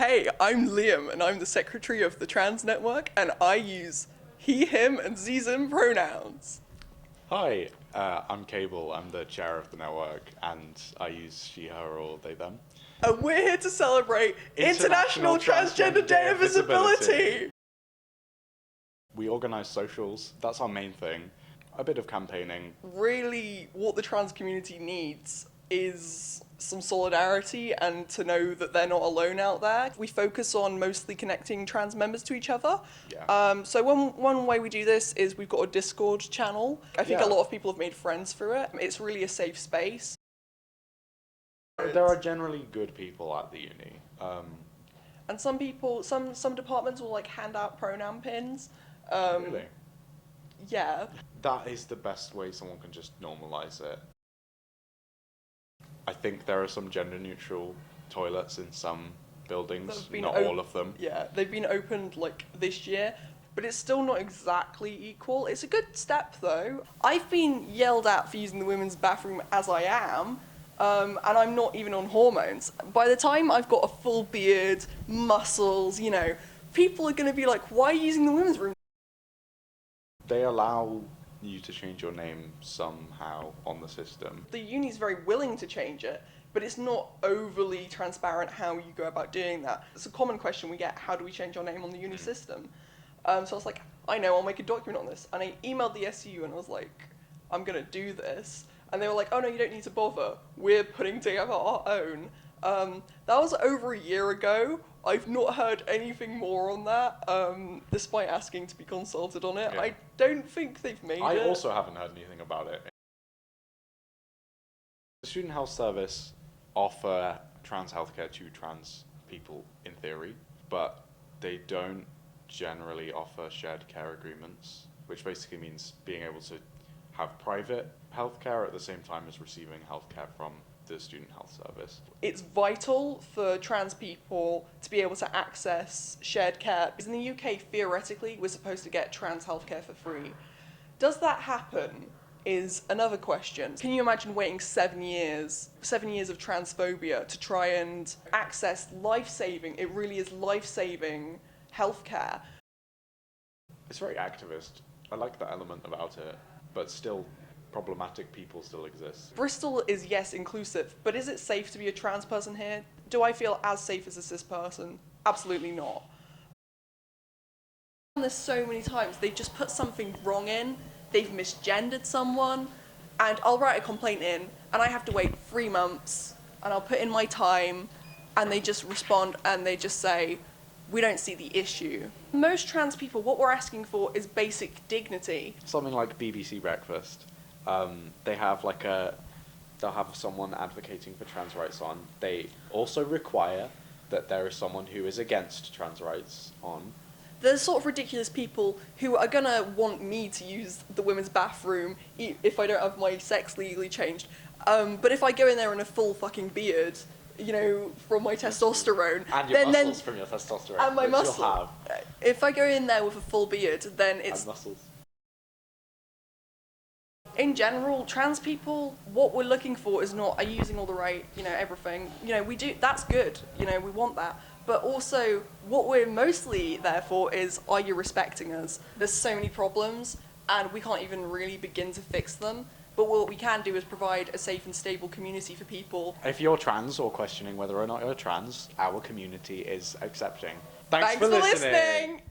Hey, I'm Liam, and I'm the secretary of the Trans Network, and I use he, him, and ze-them pronouns. Hi, I'm Cable. I'm the chair of the network, and I use she, her, or they, them. And we're here to celebrate International Transgender Day of Visibility. We organise socials. That's our main thing. A bit of campaigning. Really, what the trans community needs is some solidarity and to know that they're not alone out there. We focus on mostly connecting trans members to each other. Yeah. So one way we do this is we've got a Discord channel. I think a lot of people have made friends through it. It's really a safe space. There are generally good people at the uni. And some people, some departments will like hand out pronoun pins. Really? Yeah. That is the best way someone can just normalise it. I think there are some gender-neutral toilets in some buildings, not all of them. Yeah, they've been opened like this year, but it's still not exactly equal. It's a good step though. I've been yelled at for using the women's bathroom as I am, and I'm not even on hormones. By the time I've got a full beard, muscles, you know, people are going to be like, why are you using the women's room? They allow you to change your name somehow on the system. The uni's very willing to change it, but it's not overly transparent how you go about doing that. It's a common question we get, how do we change our name on the uni system? So I was like, I know, I'll make a document on this. And I emailed the SU and I was like, I'm gonna do this. And they were like, oh no, you don't need to bother. We're putting together our own. That was over a year ago. I've not heard anything more on that, despite asking to be consulted on it. Yeah. I don't think they've made it. I also haven't heard anything about it. The Student Health Service offer trans healthcare to trans people in theory, but they don't generally offer shared care agreements, which basically means being able to have private healthcare at the same time as receiving healthcare from the Student Health Service. It's vital for trans people to be able to access shared care. Because in the UK, theoretically, we're supposed to get trans healthcare for free. Does that happen is another question. Can you imagine waiting 7 years of transphobia to try and access life-saving, it really is life-saving healthcare? It's very activist. I like that element about it, but still problematic people still exist. Bristol is, yes, inclusive, but is it safe to be a trans person here? Do I feel as safe as a cis person? Absolutely not. There's so many times they've just put something wrong in, they've misgendered someone, and I'll write a complaint in, and I have to wait 3 months, and I'll put in my time, and they just respond, and they just say, we don't see the issue. Most trans people, what we're asking for is basic dignity. Something like BBC Breakfast. They have like they'll have someone advocating for trans rights on. They also require that there is someone who is against trans rights on. There's sort of ridiculous people who are gonna want me to use the women's bathroom if I don't have my sex legally changed. But if I go in there in a full fucking beard, you know, from my testosterone, and your muscles from your testosterone, and my muscles. You'll have. If I go in there with a full beard, then it's and muscles. In general, trans people, what we're looking for is not, are you using all the right, you know, everything. You know, we do, that's good, you know, we want that. But also, what we're mostly there for is, are you respecting us? There's so many problems, and we can't even really begin to fix them. But what we can do is provide a safe and stable community for people. If you're trans or questioning whether or not you're trans, our community is accepting. Thanks for listening.